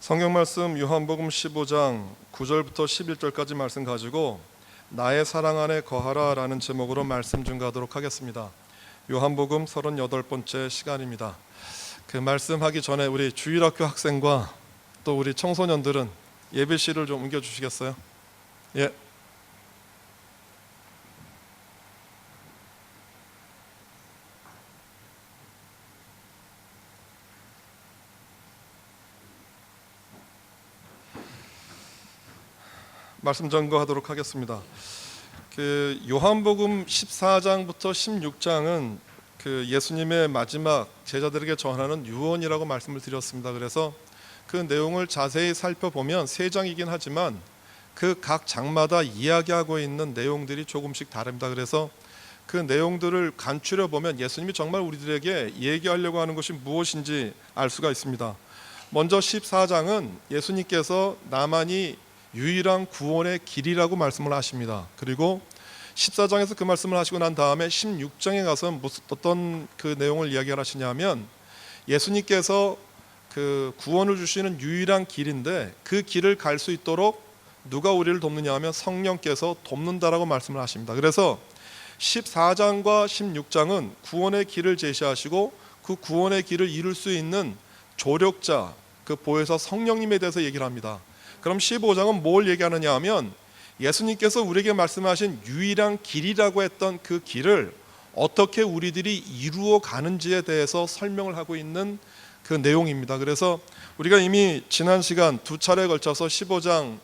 성경 말씀 요한복음 15장 9절부터 11절까지 말씀 가지고 나의 사랑 안에 거하라 라는 제목으로 말씀 증거하도록 하겠습니다. 요한복음 38번째 시간입니다. 그 말씀하기 전에 우리 주일학교 학생과 또 우리 청소년들은 예배실을 좀 옮겨주시겠어요? 예. 말씀 전거하도록 하겠습니다. 그 요한복음 14장부터 16장은 그 예수님의 마지막 제자들에게 전하는 유언이라고 말씀을 드렸습니다. 그래서 그 내용을 자세히 살펴보면 세 장이긴 하지만 그 각 장마다 이야기하고 있는 내용들이 조금씩 다릅니다. 그래서 그 내용들을 간추려 보면 예수님이 정말 우리들에게 얘기하려고 하는 것이 무엇인지 알 수가 있습니다. 먼저 14장은 예수님께서 나만이 유일한 구원의 길이라고 말씀을 하십니다. 그리고 14장에서 그 말씀을 하시고 난 다음에 16장에 가서 어떤 그 내용을 이야기하시냐면 예수님께서 그 구원을 주시는 유일한 길인데 그 길을 갈 수 있도록 누가 우리를 돕느냐 하면 성령께서 돕는다라고 말씀을 하십니다. 그래서 14장과 16장은 구원의 길을 제시하시고 그 구원의 길을 이룰 수 있는 조력자, 그 보혜사 성령님에 대해서 얘기를 합니다. 그럼 15장은 뭘 얘기하느냐 하면 예수님께서 우리에게 말씀하신 유일한 길이라고 했던 그 길을 어떻게 우리들이 이루어 가는지에 대해서 설명을 하고 있는 그 내용입니다. 그래서 우리가 이미 지난 시간 두 차례에 걸쳐서 15장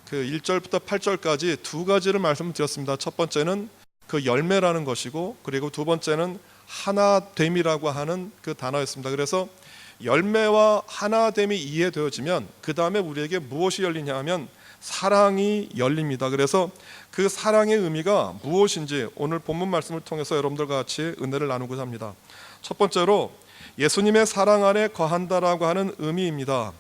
그 1절부터 8절까지 두 가지를 말씀드렸습니다. 첫 번째는 그 열매라는 것이고, 그리고 두 번째는 하나됨이라고 하는 그 단어였습니다. 그래서 열매와 하나됨이 이해되어지면 그 다음에 우리에게 무엇이 열리냐 하면 사랑이 열립니다. 그래서 그 사랑의 의미가 무엇인지 오늘 본문 말씀을 통해서 여러분들과 같이 은혜를 나누고자 합니다. 첫 번째로 예수님의 사랑 안에 거한다라고 하는 의미입니다.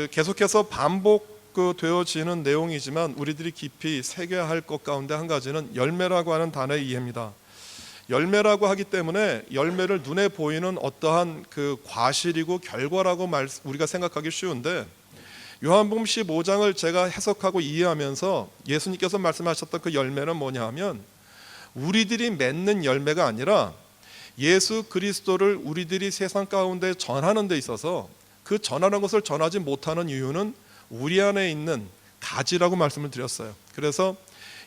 계속해서 반복되어지는 내용이지만 우리들이 깊이 새겨야 할 것 가운데 한 가지는 열매라고 하는 단어의 이해입니다. 열매라고 하기 때문에 열매를 눈에 보이는 어떠한 그 과실이고 결과라고 우리가 생각하기 쉬운데, 요한복음 15장을 제가 해석하고 이해하면서 예수님께서 말씀하셨던 그 열매는 뭐냐 하면 우리들이 맺는 열매가 아니라 예수 그리스도를 우리들이 세상 가운데 전하는 데 있어서 그 전하는 것을 전하지 못하는 이유는 우리 안에 있는 가지라고 말씀을 드렸어요. 그래서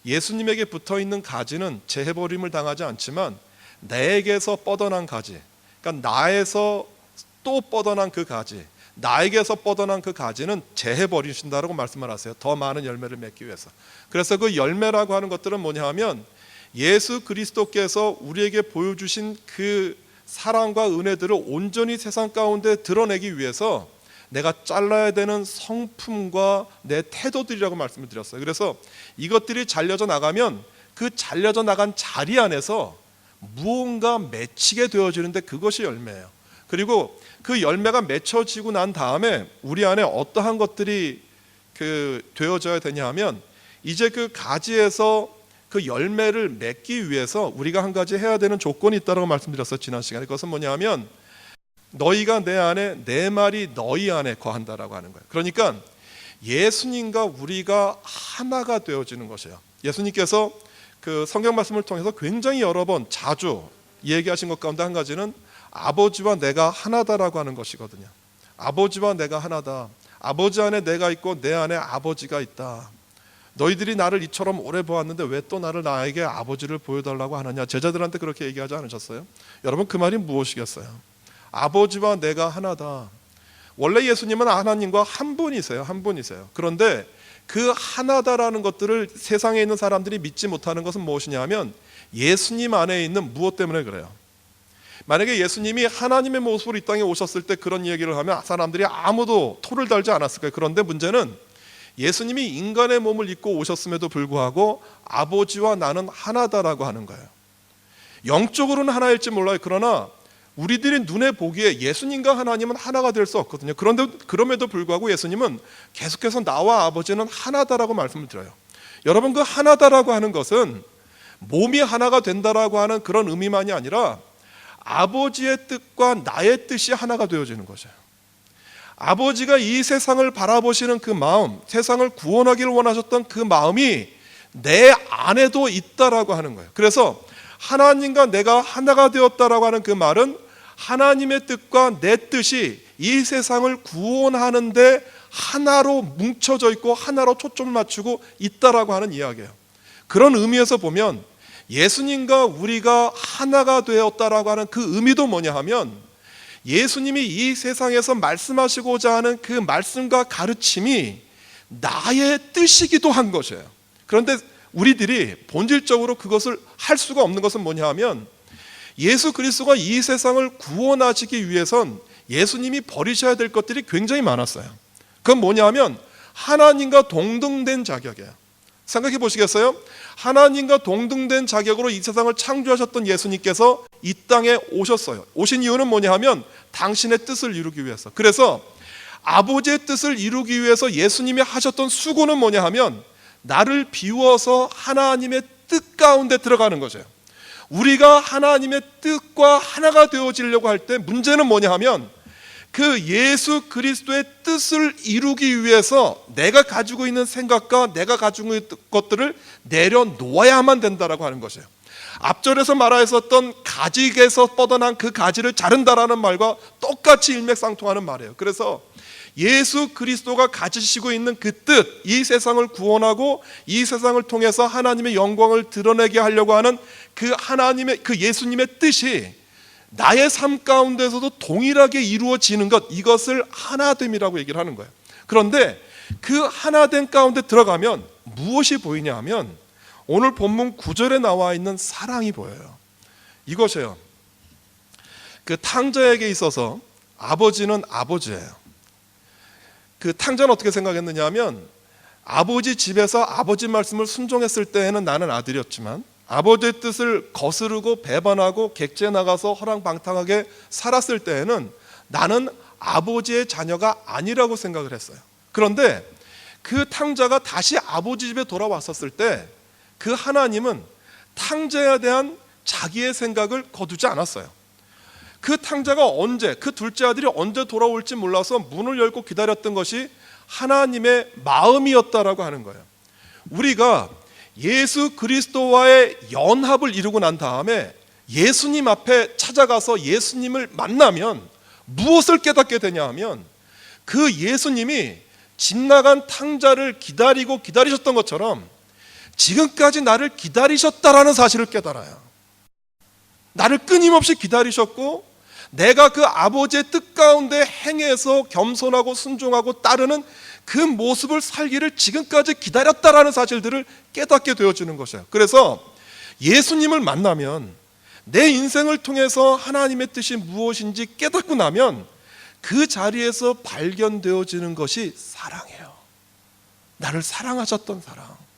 예수님에게 붙어있는 가지는 재해버림을 당하지 않지만 내게서 뻗어난 가지, 그러니까 나에서 또 뻗어난 그 가지, 나에게서 뻗어난 그 가지는 재해버리신다라고 말씀을 하세요. 더 많은 열매를 맺기 위해서. 그래서 그 열매라고 하는 것들은 뭐냐 하면 예수 그리스도께서 우리에게 보여주신 그 사랑과 은혜들을 온전히 세상 가운데 드러내기 위해서 내가 잘라야 되는 성품과 내 태도들이라고 말씀을 드렸어요. 그래서 이것들이 잘려져 나가면 그 잘려져 나간 자리 안에서 무언가 맺히게 되어지는데 그것이 열매예요. 그리고 그 열매가 맺혀지고 난 다음에 우리 안에 어떠한 것들이 되어져야 되냐 하면 이제 그 가지에서 그 열매를 맺기 위해서 우리가 한 가지 해야 되는 조건이 있다고 말씀드렸어요. 지난 시간에. 그것은 뭐냐 하면 너희가 내 안에, 내 말이 너희 안에 거한다라고 하는 거예요. 그러니까 예수님과 우리가 하나가 되어지는 것이에요. 예수님께서 그 성경 말씀을 통해서 굉장히 여러 번 자주 얘기하신 것 가운데 한 가지는 아버지와 내가 하나다라고 하는 것이거든요. 아버지와 내가 하나다. 아버지 안에 내가 있고 내 안에 아버지가 있다. 너희들이 나를 이처럼 오래 보았는데 왜 또 나에게 아버지를 보여달라고 하느냐. 제자들한테 그렇게 얘기하지 않으셨어요? 여러분, 그 말이 무엇이겠어요? 아버지와 내가 하나다. 원래 예수님은 하나님과 한 분이세요. 한 분이세요. 그런데 그 하나다라는 것들을 세상에 있는 사람들이 믿지 못하는 것은 무엇이냐 하면 예수님 안에 있는 무엇 때문에 그래요. 만약에 예수님이 하나님의 모습으로 이 땅에 오셨을 때 그런 얘기를 하면 사람들이 아무도 토를 달지 않았을 거예요. 그런데 문제는 예수님이 인간의 몸을 입고 오셨음에도 불구하고 아버지와 나는 하나다라고 하는 거예요. 영적으로는 하나일지 몰라요. 그러나 우리들이 눈에 보기에 예수님과 하나님은 하나가 될 수 없거든요. 그런데 그럼에도 불구하고 예수님은 계속해서 나와 아버지는 하나다라고 말씀을 드려요. 여러분, 그 하나다라고 하는 것은 몸이 하나가 된다라고 하는 그런 의미만이 아니라 아버지의 뜻과 나의 뜻이 하나가 되어지는 것이에요. 아버지가 이 세상을 바라보시는 그 마음, 세상을 구원하기를 원하셨던 그 마음이 내 안에도 있다라고 하는 거예요. 그래서 하나님과 내가 하나가 되었다라고 하는 그 말은 하나님의 뜻과 내 뜻이 이 세상을 구원하는데 하나로 뭉쳐져 있고 하나로 초점을 맞추고 있다라고 하는 이야기예요. 그런 의미에서 보면 예수님과 우리가 하나가 되었다라고 하는 그 의미도 뭐냐 하면 예수님이 이 세상에서 말씀하시고자 하는 그 말씀과 가르침이 나의 뜻이기도 한 것이에요. 그런데 우리들이 본질적으로 그것을 할 수가 없는 것은 뭐냐 하면 예수 그리스도가 이 세상을 구원하시기 위해선 예수님이 버리셔야 될 것들이 굉장히 많았어요. 그건 뭐냐 하면 하나님과 동등된 자격이에요. 생각해 보시겠어요? 하나님과 동등된 자격으로 이 세상을 창조하셨던 예수님께서 이 땅에 오셨어요. 오신 이유는 뭐냐 하면 당신의 뜻을 이루기 위해서. 그래서 아버지의 뜻을 이루기 위해서 예수님이 하셨던 수고는 뭐냐 하면 나를 비워서 하나님의 뜻 가운데 들어가는 거죠. 우리가 하나님의 뜻과 하나가 되어지려고 할 때 문제는 뭐냐 하면 그 예수 그리스도의 뜻을 이루기 위해서 내가 가지고 있는 생각과 내가 가지고 있는 것들을 내려놓아야만 된다라고 하는 것이에요. 앞절에서 말하였었던 가지에서 뻗어난 그 가지를 자른다라는 말과 똑같이 일맥상통하는 말이에요. 그래서 예수 그리스도가 가지시고 있는 그 뜻, 이 세상을 구원하고 이 세상을 통해서 하나님의 영광을 드러내게 하려고 하는 그 하나님의 그 예수님의 뜻이 나의 삶 가운데서도 동일하게 이루어지는 것, 이것을 하나됨이라고 얘기를 하는 거예요. 그런데 그 하나됨 가운데 들어가면 무엇이 보이냐 하면 오늘 본문 9절에 나와 있는 사랑이 보여요. 이것이에요. 그 탕자에게 있어서 아버지는 아버지예요. 그 탕자는 어떻게 생각했느냐 하면 아버지 집에서 아버지 말씀을 순종했을 때에는 나는 아들이었지만 아버지의 뜻을 거스르고 배반하고 객지에 나가서 허랑방탕하게 살았을 때에는 나는 아버지의 자녀가 아니라고 생각을 했어요. 그런데 그 탕자가 다시 아버지 집에 돌아왔었을 때 그 하나님은 탕자에 대한 자기의 생각을 거두지 않았어요. 그 탕자가 언제, 그 둘째 아들이 언제 돌아올지 몰라서 문을 열고 기다렸던 것이 하나님의 마음이었다라고 하는 거예요. 우리가 예수 그리스도와의 연합을 이루고 난 다음에 예수님 앞에 찾아가서 예수님을 만나면 무엇을 깨닫게 되냐 하면 그 예수님이 집 나간 탕자를 기다리셨던 것처럼 지금까지 나를 기다리셨다라는 사실을 깨달아요. 나를 끊임없이 기다리셨고 내가 그 아버지의 뜻 가운데 행해서 겸손하고 순종하고 따르는 그 모습을 살기를 지금까지 기다렸다라는 사실들을 깨닫게 되어지는 것이에요. 그래서 예수님을 만나면 내 인생을 통해서 하나님의 뜻이 무엇인지 깨닫고 나면 그 자리에서 발견되어지는 것이 사랑이에요. 나를 사랑하셨던 사랑.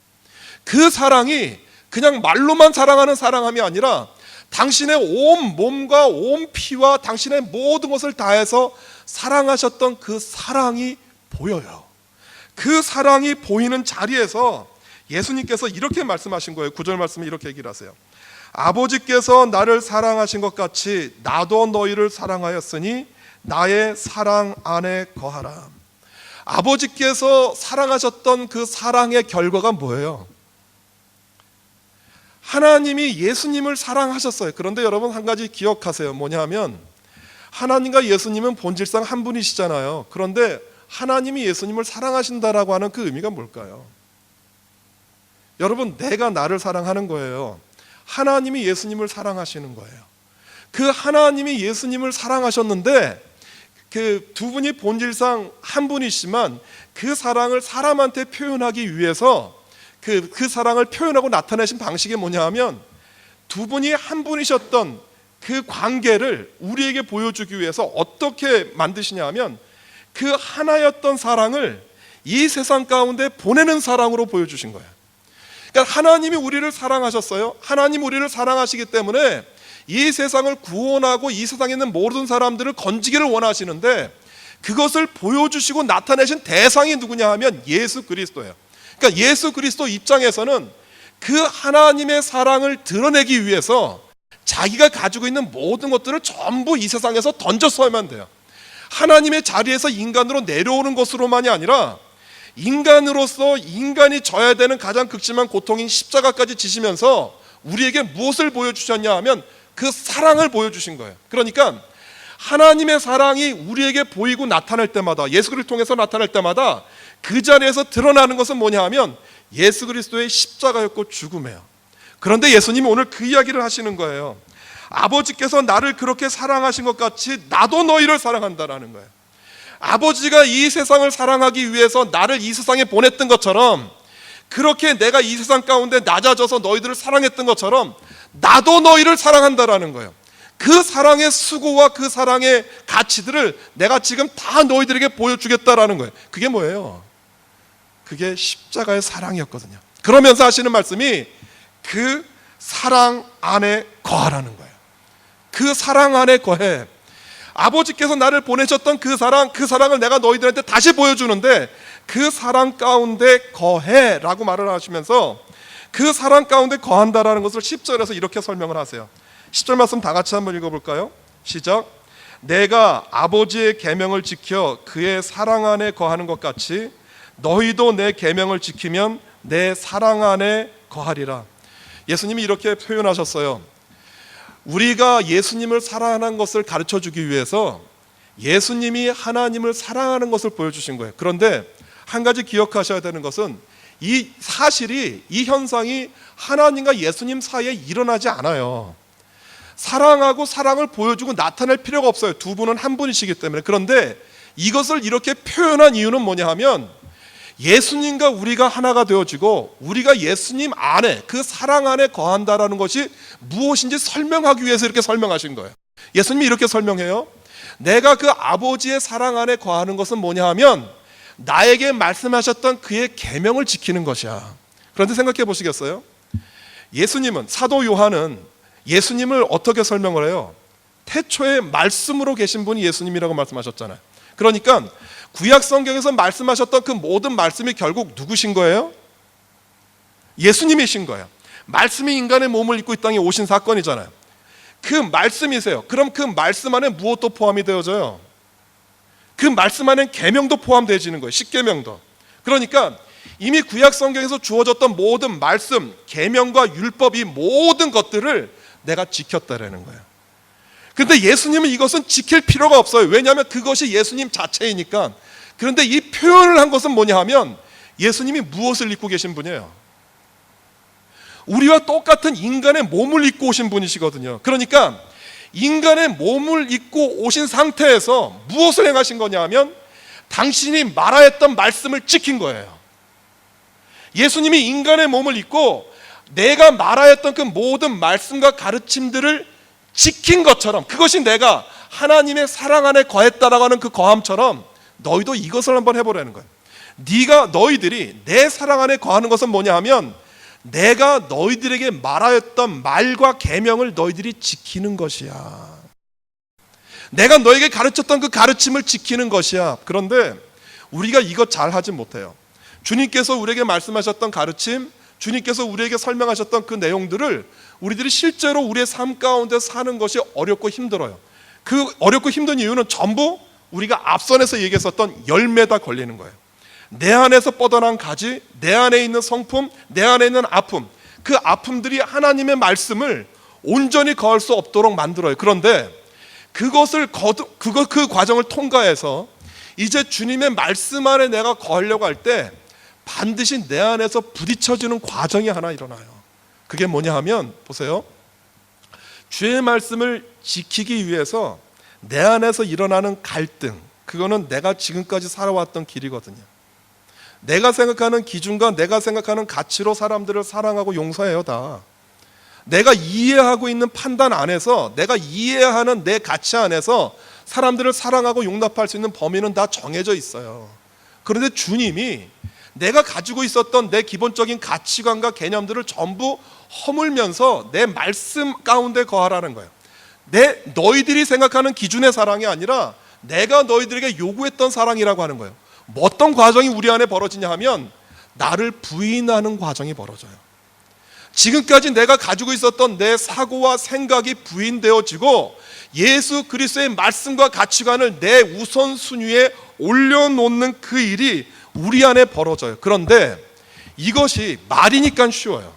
그 사랑이 그냥 말로만 사랑하는 사랑함이 아니라 당신의 온 몸과 온 피와 당신의 모든 것을 다해서 사랑하셨던 그 사랑이 보여요. 그 사랑이 보이는 자리에서 예수님께서 이렇게 말씀하신 거예요. 9절 말씀에 이렇게 얘기를 하세요. 아버지께서 나를 사랑하신 것 같이 나도 너희를 사랑하였으니 나의 사랑 안에 거하라. 아버지께서 사랑하셨던 그 사랑의 결과가 뭐예요? 하나님이 예수님을 사랑하셨어요. 그런데 여러분 한 가지 기억하세요. 뭐냐 하면 하나님과 예수님은 본질상 한 분이시잖아요. 그런데 하나님이 예수님을 사랑하신다라고 하는 그 의미가 뭘까요? 여러분, 내가 나를 사랑하는 거예요. 하나님이 예수님을 사랑하시는 거예요. 그 하나님이 예수님을 사랑하셨는데 그 두 분이 본질상 한 분이시지만 그 사랑을 사람한테 표현하기 위해서 그 사랑을 표현하고 나타내신 방식이 뭐냐 하면 두 분이 한 분이셨던 그 관계를 우리에게 보여주기 위해서 어떻게 만드시냐 하면 그 하나였던 사랑을 이 세상 가운데 보내는 사랑으로 보여주신 거예요. 그러니까 하나님이 우리를 사랑하셨어요. 하나님 우리를 사랑하시기 때문에 이 세상을 구원하고 이 세상에 있는 모든 사람들을 건지기를 원하시는데 그것을 보여주시고 나타내신 대상이 누구냐 하면 예수 그리스도예요. 그러니까 예수 그리스도 입장에서는 그 하나님의 사랑을 드러내기 위해서 자기가 가지고 있는 모든 것들을 전부 이 세상에서 던졌어야만 돼요. 하나님의 자리에서 인간으로 내려오는 것으로만이 아니라 인간으로서 인간이 져야 되는 가장 극심한 고통인 십자가까지 지시면서 우리에게 무엇을 보여주셨냐 하면 그 사랑을 보여주신 거예요. 그러니까 하나님의 사랑이 우리에게 보이고 나타날 때마다, 예수 그리스도를 통해서 나타날 때마다 그 자리에서 드러나는 것은 뭐냐 하면 예수 그리스도의 십자가였고 죽음이에요. 그런데 예수님이 오늘 그 이야기를 하시는 거예요. 아버지께서 나를 그렇게 사랑하신 것 같이 나도 너희를 사랑한다라는 거예요. 아버지가 이 세상을 사랑하기 위해서 나를 이 세상에 보냈던 것처럼, 그렇게 내가 이 세상 가운데 낮아져서 너희들을 사랑했던 것처럼 나도 너희를 사랑한다라는 거예요. 그 사랑의 수고와 그 사랑의 가치들을 내가 지금 다 너희들에게 보여주겠다라는 거예요. 그게 뭐예요? 그게 십자가의 사랑이었거든요. 그러면서 하시는 말씀이 그 사랑 안에 거하라는 거예요. 그 사랑 안에 거해. 아버지께서 나를 보내셨던 그 사랑을 내가 너희들한테 다시 보여주는데 그 사랑 가운데 거해 라고 말을 하시면서 그 사랑 가운데 거한다라는 것을 10절에서 이렇게 설명을 하세요. 10절 말씀 다 같이 한번 읽어볼까요? 시작. 내가 아버지의 계명을 지켜 그의 사랑 안에 거하는 것 같이 너희도 내 계명을 지키면 내 사랑 안에 거하리라. 예수님이 이렇게 표현하셨어요. 우리가 예수님을 사랑하는 것을 가르쳐주기 위해서 예수님이 하나님을 사랑하는 것을 보여주신 거예요. 그런데 한 가지 기억하셔야 되는 것은 이 사실이, 이 현상이 하나님과 예수님 사이에 일어나지 않아요. 사랑하고 사랑을 보여주고 나타낼 필요가 없어요. 두 분은 한 분이시기 때문에. 그런데 이것을 이렇게 표현한 이유는 뭐냐 하면 예수님과 우리가 하나가 되어지고 우리가 예수님 안에, 그 사랑 안에 거한다라는 것이 무엇인지 설명하기 위해서 이렇게 설명하신 거예요. 예수님이 이렇게 설명해요. 내가 그 아버지의 사랑 안에 거하는 것은 뭐냐 하면 나에게 말씀하셨던 그의 계명을 지키는 것이야. 그런데 생각해 보시겠어요? 예수님은, 사도 요한은 예수님을 어떻게 설명을 해요? 태초에 말씀으로 계신 분이 예수님이라고 말씀하셨잖아요. 그러니까 구약 성경에서 말씀하셨던 그 모든 말씀이 결국 누구신 거예요? 예수님이신 거예요. 말씀이 인간의 몸을 입고 이 땅에 오신 사건이잖아요. 그 말씀이세요. 그럼 그 말씀 안에 무엇도 포함이 되어져요? 그 말씀 안에 계명도 포함되어지는 거예요. 십계명도. 그러니까 이미 구약 성경에서 주어졌던 모든 말씀, 계명과 율법이 모든 것들을 내가 지켰다라는 거예요. 그런데 예수님은 이것은 지킬 필요가 없어요. 왜냐하면 그것이 예수님 자체이니까. 그런데 이 표현을 한 것은 뭐냐 하면 예수님이 무엇을 입고 계신 분이에요? 우리와 똑같은 인간의 몸을 입고 오신 분이시거든요. 그러니까 인간의 몸을 입고 오신 상태에서 무엇을 행하신 거냐 하면 당신이 말하였던 했던 말씀을 지킨 거예요. 예수님이 인간의 몸을 입고 내가 말하였던 그 모든 말씀과 가르침들을 지킨 것처럼, 그것이 내가 하나님의 사랑 안에 거했다라고 하는 그 거함처럼 너희도 이것을 한번 해보라는 거예요. 너희들이 내 사랑 안에 거하는 것은 뭐냐 하면 내가 너희들에게 말하였던 말과 계명을 너희들이 지키는 것이야. 내가 너에게 가르쳤던 그 가르침을 지키는 것이야. 그런데 우리가 이것 잘 하지 못해요. 주님께서 우리에게 말씀하셨던 가르침, 주님께서 우리에게 설명하셨던 그 내용들을 우리들이 실제로 우리의 삶 가운데 사는 것이 어렵고 힘들어요. 그 어렵고 힘든 이유는 전부 우리가 앞선에서 얘기했었던 열매다 걸리는 거예요. 내 안에서 뻗어난 가지, 내 안에 있는 성품, 내 안에 있는 아픔, 그 아픔들이 하나님의 말씀을 온전히 거할 수 없도록 만들어요. 그런데 그 과정을 통과해서 이제 주님의 말씀 안에 내가 거하려고 할 때 반드시 내 안에서 부딪혀지는 과정이 하나 일어나요. 그게 뭐냐 하면, 보세요. 주의 말씀을 지키기 위해서 내 안에서 일어나는 갈등, 그거는 내가 지금까지 살아왔던 길이거든요. 내가 생각하는 기준과 내가 생각하는 가치로 사람들을 사랑하고 용서해요. 다 내가 이해하고 있는 판단 안에서, 내가 이해하는 내 가치 안에서 사람들을 사랑하고 용납할 수 있는 범위는 다 정해져 있어요. 그런데 주님이 내가 가지고 있었던 내 기본적인 가치관과 개념들을 전부 허물면서 내 말씀 가운데 거하라는 거예요. 너희들이 생각하는 기준의 사랑이 아니라 내가 너희들에게 요구했던 사랑이라고 하는 거예요. 어떤 과정이 우리 안에 벌어지냐 하면 나를 부인하는 과정이 벌어져요. 지금까지 내가 가지고 있었던 내 사고와 생각이 부인되어지고 예수 그리스도의 말씀과 가치관을 내 우선순위에 올려놓는 그 일이 우리 안에 벌어져요. 그런데 이것이 말이니까 쉬워요.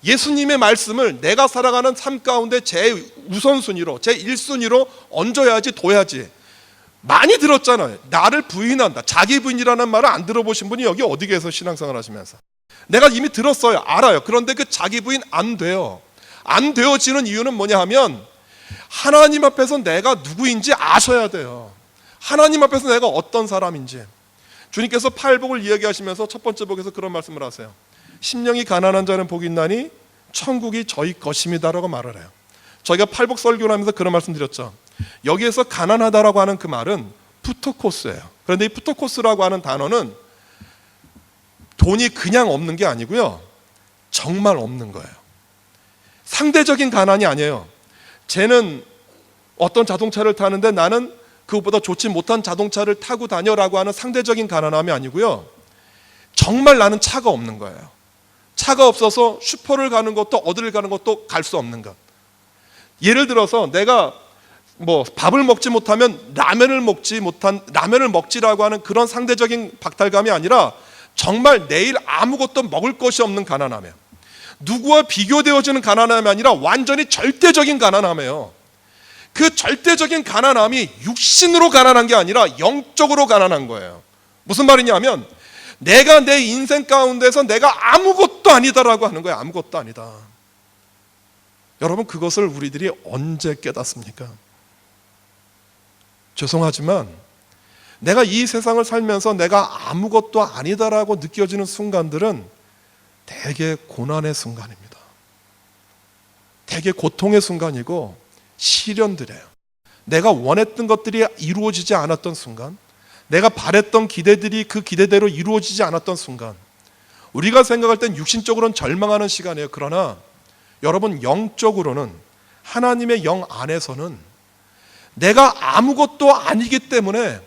예수님의 말씀을 내가 살아가는 삶 가운데 제 우선순위로, 제 1순위로 얹어야지, 둬야지. 많이 들었잖아요. 나를 부인한다. 자기 부인이라는 말을 안 들어보신 분이 여기 어디 계세요? 신앙생활 하시면서. 내가 이미 들었어요. 알아요. 그런데 그 자기 부인 안 돼요. 안 되어지는 이유는 뭐냐 하면 하나님 앞에서 내가 누구인지 아셔야 돼요. 하나님 앞에서 내가 어떤 사람인지. 주님께서 팔복을 이야기하시면서 첫 번째 복에서 그런 말씀을 하세요. 심령이 가난한 자는 복이 있나니 천국이 저희 것입니다라고 말을 해요. 저희가 팔복 설교를 하면서 그런 말씀 드렸죠. 여기에서 가난하다라고 하는 그 말은 푸토코스예요. 그런데 이 푸토코스라고 하는 단어는 돈이 그냥 없는 게 아니고요, 정말 없는 거예요. 상대적인 가난이 아니에요. 쟤는 어떤 자동차를 타는데 나는 그것보다 좋지 못한 자동차를 타고 다녀라고 하는 상대적인 가난함이 아니고요, 정말 나는 차가 없는 거예요. 차가 없어서 슈퍼를 가는 것도 어디를 가는 것도 갈 수 없는 것. 예를 들어서 내가 밥을 먹지 못하면 라면을 먹지라고 하는 그런 상대적인 박탈감이 아니라 정말 내일 아무것도 먹을 것이 없는 가난함이에요. 누구와 비교되어지는 가난함이 아니라 완전히 절대적인 가난함이에요. 그 절대적인 가난함이 육신으로 가난한 게 아니라 영적으로 가난한 거예요. 무슨 말이냐면 내가 내 인생 가운데서 내가 아무것도 아니다라고 하는 거예요. 아무것도 아니다. 여러분, 그것을 우리들이 언제 깨닫습니까? 죄송하지만 내가 이 세상을 살면서 내가 아무것도 아니다라고 느껴지는 순간들은 되게 고난의 순간입니다. 되게 고통의 순간이고 시련들이에요. 내가 원했던 것들이 이루어지지 않았던 순간, 내가 바랬던 기대들이 그 기대대로 이루어지지 않았던 순간, 우리가 생각할 땐 육신적으로는 절망하는 시간이에요. 그러나 여러분, 영적으로는, 하나님의 영 안에서는 내가 아무것도 아니기 때문에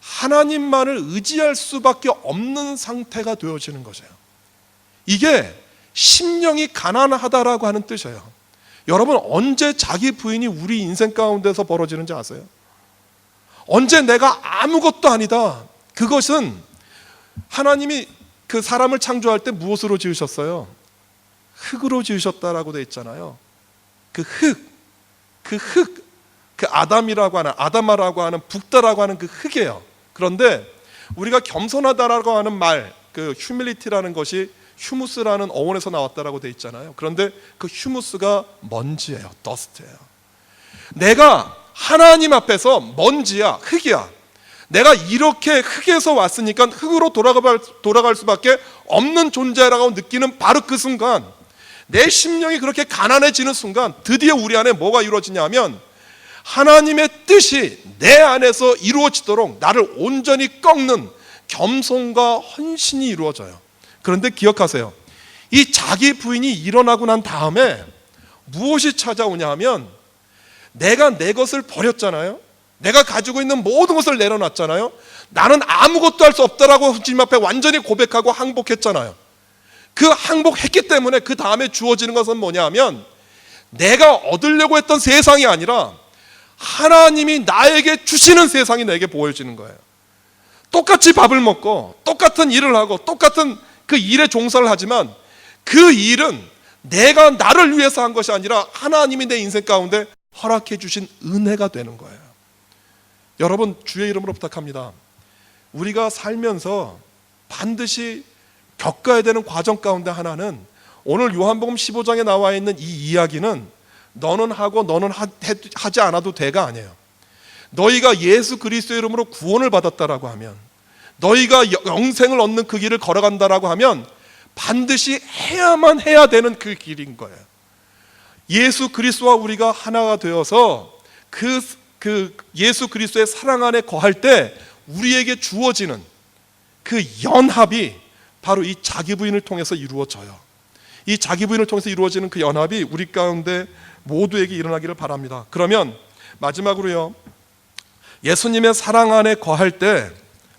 하나님만을 의지할 수밖에 없는 상태가 되어지는 거죠. 이게 심령이 가난하다라고 하는 뜻이에요. 여러분, 언제 자기 부인이 우리 인생 가운데서 벌어지는지 아세요? 언제 내가 아무것도 아니다. 그것은 하나님이 그 사람을 창조할 때 무엇으로 지으셨어요? 흙으로 지으셨다라고 되어 있잖아요. 그 아담아라고 하는 북다라고 하는 그 흙이에요. 그런데 우리가 겸손하다라고 하는 말, 그 휴밀리티라는 것이 휴무스라는 어원에서 나왔다라고 되어 있잖아요. 그런데 그 휴무스가 먼지예요. 더스트예요. 내가 하나님 앞에서 먼지야, 흙이야. 내가 이렇게 흙에서 왔으니까 흙으로 돌아갈 수밖에 없는 존재라고 느끼는 바로 그 순간, 내 심령이 그렇게 가난해지는 순간 드디어 우리 안에 뭐가 이루어지냐면 하나님의 뜻이 내 안에서 이루어지도록 나를 온전히 꺾는 겸손과 헌신이 이루어져요. 그런데 기억하세요. 이 자기 부인이 일어나고 난 다음에 무엇이 찾아오냐 하면 내가 내 것을 버렸잖아요. 내가 가지고 있는 모든 것을 내려놨잖아요. 나는 아무것도 할 수 없다라고 주님 앞에 완전히 고백하고 항복했잖아요. 그 항복했기 때문에 그 다음에 주어지는 것은 뭐냐 하면 내가 얻으려고 했던 세상이 아니라 하나님이 나에게 주시는 세상이 내게 보여지는 거예요. 똑같이 밥을 먹고 똑같은 일을 하고 똑같은 그 일에 종사를 하지만 그 일은 내가 나를 위해서 한 것이 아니라 하나님이 내 인생 가운데 허락해 주신 은혜가 되는 거예요. 여러분, 주의 이름으로 부탁합니다. 우리가 살면서 반드시 겪어야 되는 과정 가운데 하나는 오늘 요한복음 15장에 나와 있는 이 이야기는 너는 하고 너는 하지 않아도 돼가 아니에요. 너희가 예수 그리스도의 이름으로 구원을 받았다라고 하면, 너희가 영생을 얻는 그 길을 걸어간다라고 하면 반드시 해야만 해야 되는 그 길인 거예요. 예수 그리스도와 우리가 하나가 되어서 그 예수 그리스도의 사랑 안에 거할 때 우리에게 주어지는 그 연합이 바로 이 자기 부인을 통해서 이루어져요. 이 자기 부인을 통해서 이루어지는 그 연합이 우리 가운데 모두에게 일어나기를 바랍니다. 그러면 마지막으로요, 예수님의 사랑 안에 거할 때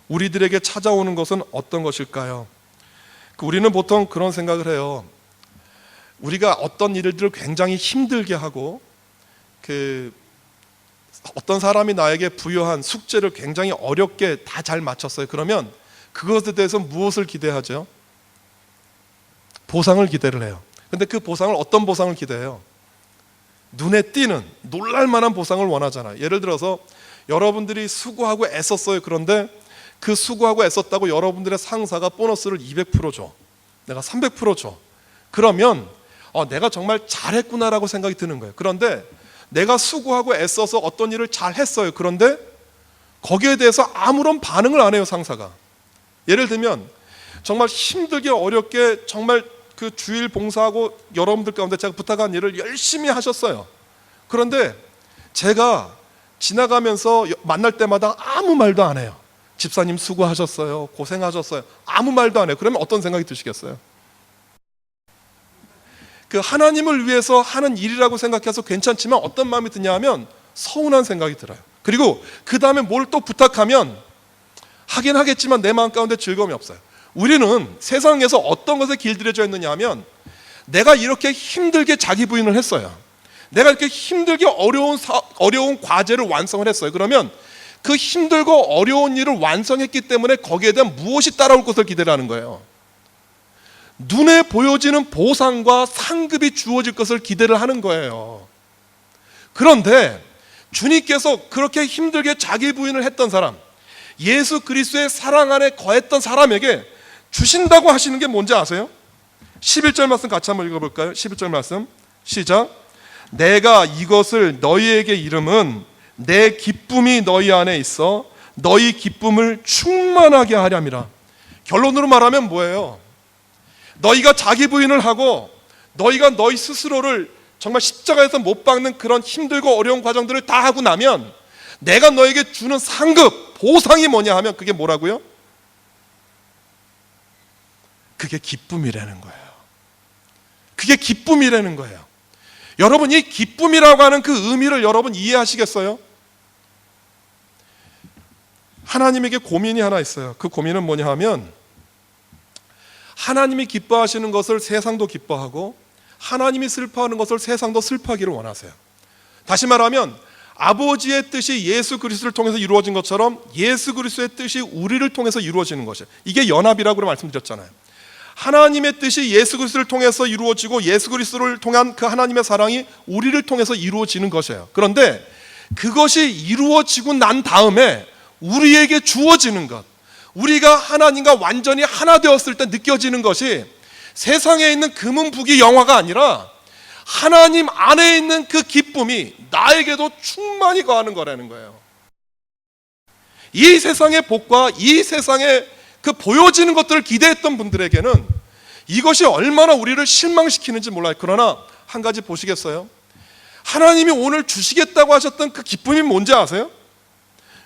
우리들에게 찾아오는 것은 어떤 것일까요? 우리는 보통 그런 생각을 해요. 우리가 어떤 일들을 굉장히 힘들게 하고 어떤 사람이 나에게 부여한 숙제를 굉장히 어렵게 다 잘 마쳤어요. 그러면 그것에 대해서 무엇을 기대하죠? 보상을 기대를 해요. 근데 그 보상을 어떤 보상을 기대해요? 눈에 띄는 놀랄만한 보상을 원하잖아요. 예를 들어서 여러분들이 수고하고 애썼어요. 그런데 그 수고하고 애썼다고 여러분들의 상사가 보너스를 200% 줘, 내가 300% 줘. 그러면 내가 정말 잘했구나라고 생각이 드는 거예요. 그런데 내가 수고하고 애써서 어떤 일을 잘했어요. 그런데 거기에 대해서 아무런 반응을 안 해요, 상사가. 예를 들면 정말 힘들게 어렵게 정말 그 주일 봉사하고 여러분들 가운데 제가 부탁한 일을 열심히 하셨어요. 그런데 제가 지나가면서 만날 때마다 아무 말도 안 해요. 집사님 수고하셨어요, 고생하셨어요, 아무 말도 안 해요. 그러면 어떤 생각이 드시겠어요? 그 하나님을 위해서 하는 일이라고 생각해서 괜찮지만 어떤 마음이 드냐 하면 서운한 생각이 들어요. 그리고 그 다음에 뭘 또 부탁하면 하긴 하겠지만 내 마음 가운데 즐거움이 없어요. 우리는 세상에서 어떤 것에 길들여져 있느냐 하면 내가 이렇게 힘들게 자기 부인을 했어요. 내가 이렇게 힘들게 어려운 과제를 완성을 했어요. 그러면 그 힘들고 어려운 일을 완성했기 때문에 거기에 대한 무엇이 따라올 것을 기대하는 거예요. 눈에 보여지는 보상과 상급이 주어질 것을 기대를 하는 거예요. 그런데 주님께서 그렇게 힘들게 자기 부인을 했던 사람, 예수 그리스도의 사랑 안에 거했던 사람에게 주신다고 하시는 게 뭔지 아세요? 11절 말씀 같이 한번 읽어볼까요? 11절 말씀 시작. 내가 이것을 너희에게 이름은 내 기쁨이 너희 안에 있어 너희 기쁨을 충만하게 하렴이라. 결론으로 말하면 뭐예요? 너희가 자기 부인을 하고 너희가 너희 스스로를 정말 십자가에서 못 박는 그런 힘들고 어려운 과정들을 다 하고 나면 내가 너에게 주는 상급, 보상이 뭐냐 하면 그게 뭐라고요? 그게 기쁨이라는 거예요. 그게 기쁨이라는 거예요. 여러분, 이 기쁨이라고 하는 그 의미를 여러분 이해하시겠어요? 하나님에게 고민이 하나 있어요. 그 고민은 뭐냐 하면 하나님이 기뻐하시는 것을 세상도 기뻐하고 하나님이 슬퍼하는 것을 세상도 슬퍼하기를 원하세요. 다시 말하면 아버지의 뜻이 예수 그리스도를 통해서 이루어진 것처럼 예수 그리스도의 뜻이 우리를 통해서 이루어지는 것이에요. 이게 연합이라고 말씀드렸잖아요. 하나님의 뜻이 예수 그리스도를 통해서 이루어지고 예수 그리스도를 통한 그 하나님의 사랑이 우리를 통해서 이루어지는 것이에요. 그런데 그것이 이루어지고 난 다음에 우리에게 주어지는 것, 우리가 하나님과 완전히 하나 되었을 때 느껴지는 것이 세상에 있는 금은 북이 영화가 아니라 하나님 안에 있는 그 기쁨이 나에게도 충만히 거하는 거라는 거예요. 이 세상의 복과 이 세상의 그 보여지는 것들을 기대했던 분들에게는 이것이 얼마나 우리를 실망시키는지 몰라요. 그러나 한 가지 보시겠어요? 하나님이 오늘 주시겠다고 하셨던 그 기쁨이 뭔지 아세요?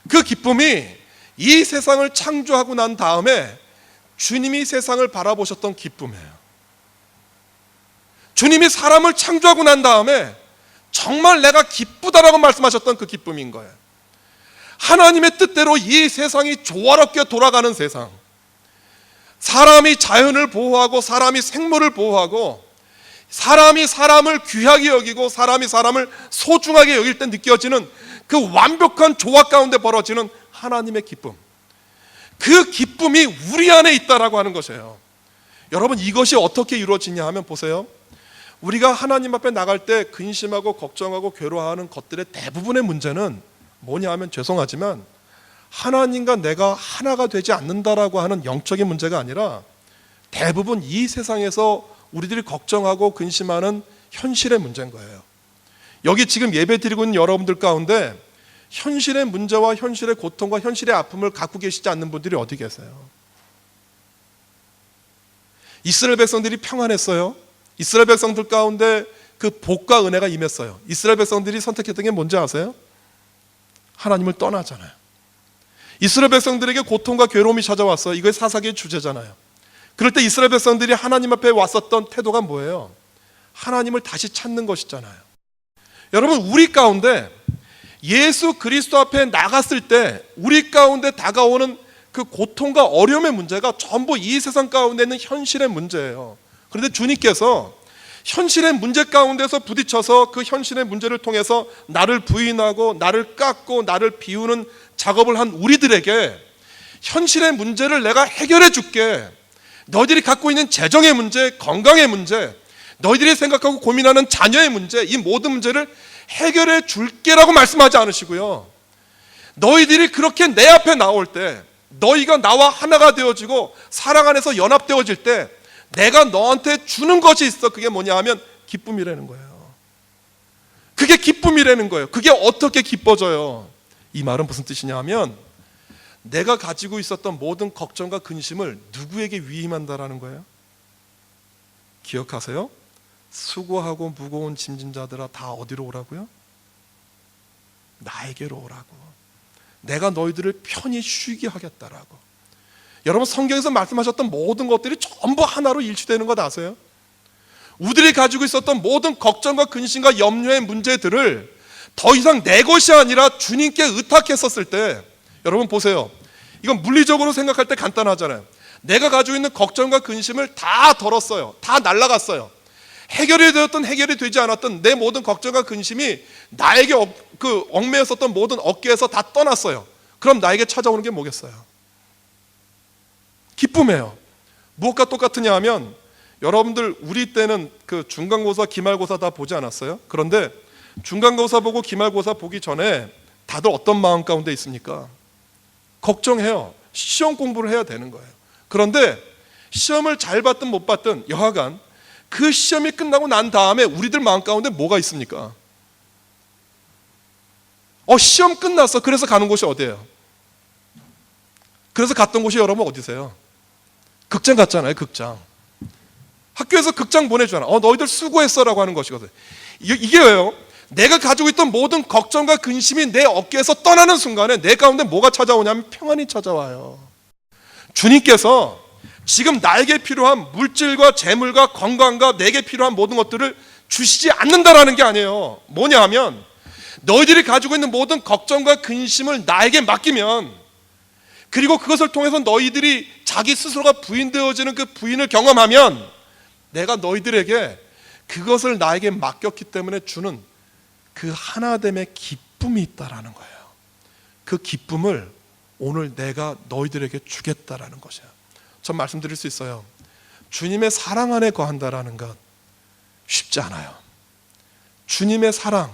그 기쁨이 이 세상을 창조하고 난 다음에 주님이 세상을 바라보셨던 기쁨이에요. 주님이 사람을 창조하고 난 다음에 정말 내가 기쁘다라고 말씀하셨던 그 기쁨인 거예요. 하나님의 뜻대로 이 세상이 조화롭게 돌아가는 세상, 사람이 자연을 보호하고 사람이 생물을 보호하고 사람이 사람을 귀하게 여기고 사람이 사람을 소중하게 여길 때 느껴지는 그 완벽한 조화 가운데 벌어지는 하나님의 기쁨, 그 기쁨이 우리 안에 있다라고 하는 것이에요. 여러분, 이것이 어떻게 이루어지냐 하면 보세요. 우리가 하나님 앞에 나갈 때 근심하고 걱정하고 괴로워하는 것들의 대부분의 문제는 뭐냐 하면 죄송하지만 하나님과 내가 하나가 되지 않는다라고 하는 영적인 문제가 아니라 대부분 이 세상에서 우리들이 걱정하고 근심하는 현실의 문제인 거예요. 여기 지금 예배 드리고 있는 여러분들 가운데 현실의 문제와 현실의 고통과 현실의 아픔을 갖고 계시지 않는 분들이 어디 계세요? 이스라엘 백성들이 평안했어요. 이스라엘 백성들 가운데 그 복과 은혜가 임했어요. 이스라엘 백성들이 선택했던 게 뭔지 아세요? 하나님을 떠나잖아요. 이스라엘 백성들에게 고통과 괴로움이 찾아왔어요. 이게 사사기의 주제잖아요. 그럴 때 이스라엘 백성들이 하나님 앞에 왔었던 태도가 뭐예요? 하나님을 다시 찾는 것이잖아요. 여러분, 우리 가운데 예수 그리스도 앞에 나갔을 때 우리 가운데 다가오는 그 고통과 어려움의 문제가 전부 이 세상 가운데 있는 현실의 문제예요. 그런데 주님께서 현실의 문제 가운데서 부딪혀서 그 현실의 문제를 통해서 나를 부인하고 나를 깎고 나를 비우는 작업을 한 우리들에게 현실의 문제를 내가 해결해 줄게, 너희들이 갖고 있는 재정의 문제, 건강의 문제, 너희들이 생각하고 고민하는 자녀의 문제, 이 모든 문제를 해결해 줄게라고 말씀하지 않으시고요, 너희들이 그렇게 내 앞에 나올 때, 너희가 나와 하나가 되어지고 사랑 안에서 연합되어질 때 내가 너한테 주는 것이 있어. 그게 뭐냐 하면 기쁨이라는 거예요. 그게 기쁨이라는 거예요. 그게 어떻게 기뻐져요? 이 말은 무슨 뜻이냐 하면 내가 가지고 있었던 모든 걱정과 근심을 누구에게 위임한다라는 거예요. 기억하세요? 수고하고 무거운 짐진 자들아 다 어디로 오라고요? 나에게로 오라고. 내가 너희들을 편히 쉬게 하겠다라고. 여러분, 성경에서 말씀하셨던 모든 것들이 전부 하나로 일치되는 것 아세요? 우리들이 가지고 있었던 모든 걱정과 근심과 염려의 문제들을 더 이상 내 것이 아니라 주님께 의탁했었을 때, 여러분 보세요, 이건 물리적으로 생각할 때 간단하잖아요. 내가 가지고 있는 걱정과 근심을 다 덜었어요. 다 날라갔어요. 해결이 되었던 해결이 되지 않았던 내 모든 걱정과 근심이 나에게 얽매였었던 모든 어깨에서 다 떠났어요. 그럼 나에게 찾아오는 게 뭐겠어요? 기쁨이에요. 무엇과 똑같으냐 하면, 여러분들 우리 때는 그 중간고사 기말고사 다 보지 않았어요? 그런데 중간고사 보고 기말고사 보기 전에 다들 어떤 마음 가운데 있습니까? 걱정해요. 시험 공부를 해야 되는 거예요. 그런데 시험을 잘 봤든 못 봤든 여하간 그 시험이 끝나고 난 다음에 우리들 마음 가운데 뭐가 있습니까? 시험 끝났어. 그래서 가는 곳이 어디예요? 그래서 갔던 곳이 여러분 어디세요? 극장 갔잖아요. 극장. 학교에서 극장 보내주잖아. 너희들 수고했어라고 하는 것이거든. 이게 왜요? 내가 가지고 있던 모든 걱정과 근심이 내 어깨에서 떠나는 순간에 내 가운데 뭐가 찾아오냐면 평안이 찾아와요. 주님께서 지금 나에게 필요한 물질과 재물과 건강과 내게 필요한 모든 것들을 주시지 않는다라는 게 아니에요. 뭐냐 하면 너희들이 가지고 있는 모든 걱정과 근심을 나에게 맡기면, 그리고 그것을 통해서 너희들이 자기 스스로가 부인되어지는 그 부인을 경험하면 내가 너희들에게 그것을 나에게 맡겼기 때문에 주는 그 하나됨의 기쁨이 있다라는 거예요. 그 기쁨을 오늘 내가 너희들에게 주겠다라는 것이에요. 전 말씀드릴 수 있어요. 주님의 사랑 안에 거한다라는 것 쉽지 않아요. 주님의 사랑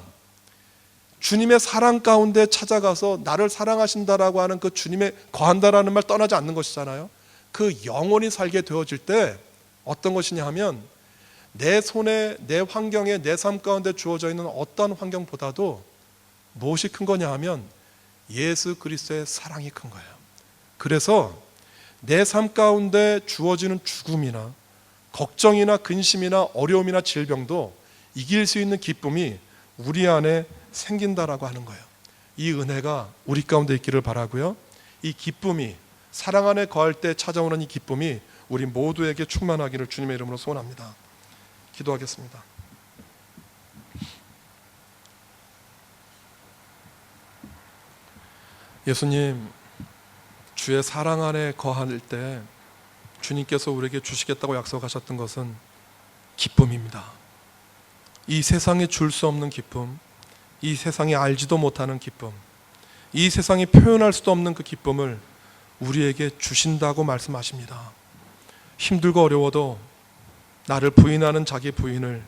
가운데 찾아가서 나를 사랑하신다라고 하는 그 주님의 거한다라는 말 떠나지 않는 것이잖아요. 그 영원히 살게 되어질 때 어떤 것이냐 하면 내 손에, 내 환경에, 내 삶 가운데 주어져 있는 어떤 환경보다도 무엇이 큰 거냐 하면 예수 그리스도의 사랑이 큰 거예요. 그래서 내 삶 가운데 주어지는 죽음이나 걱정이나 근심이나 어려움이나 질병도 이길 수 있는 기쁨이 우리 안에 생긴다라고 하는 거예요. 이 은혜가 우리 가운데 있기를 바라고요. 이 기쁨이, 사랑 안에 거할 때 찾아오는 이 기쁨이 우리 모두에게 충만하기를 주님의 이름으로 소원합니다. 기도하겠습니다. 예수님, 주의 사랑 안에 거할 때 주님께서 우리에게 주시겠다고 약속하셨던 것은 기쁨입니다. 이 세상에 줄 수 없는 기쁨, 이 세상이 알지도 못하는 기쁨, 이 세상이 표현할 수도 없는 그 기쁨을 우리에게 주신다고 말씀하십니다. 힘들고 어려워도 나를 부인하는 자기 부인을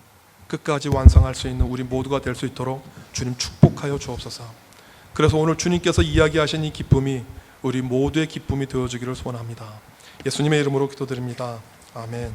끝까지 완성할 수 있는 우리 모두가 될 수 있도록 주님 축복하여 주옵소서. 그래서 오늘 주님께서 이야기하신 이 기쁨이 우리 모두의 기쁨이 되어주기를 소원합니다. 예수님의 이름으로 기도드립니다. 아멘.